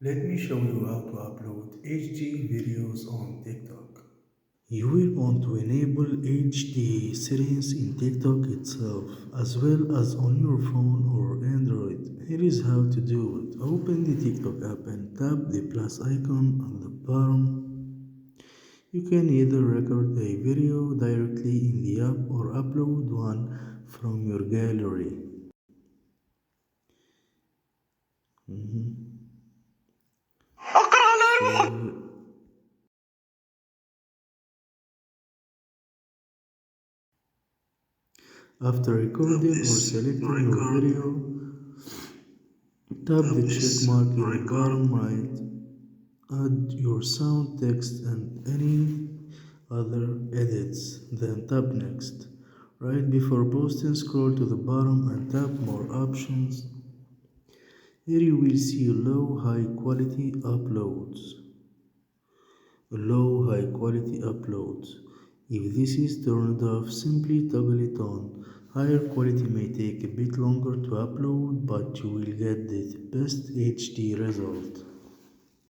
Let me show you how to upload HD videos on TikTok. You will want to enable HD settings in TikTok itself, as well as on your phone or Android. Here is how to do it. Open the TikTok app and tap the plus icon on the bottom. You can either record a video directly in the app or upload one from your gallery. Mhm. So after recording or selecting your video, tap the check mark in the bottom right. Add your sound, text, and any other edits, then tap next. Right before posting, scroll to the bottom and tap more options. Here you will see low high quality uploads. Low high quality uploads. If this is turned off, simply toggle it on. Higher quality may take a bit longer to upload, but you will get the best HD result.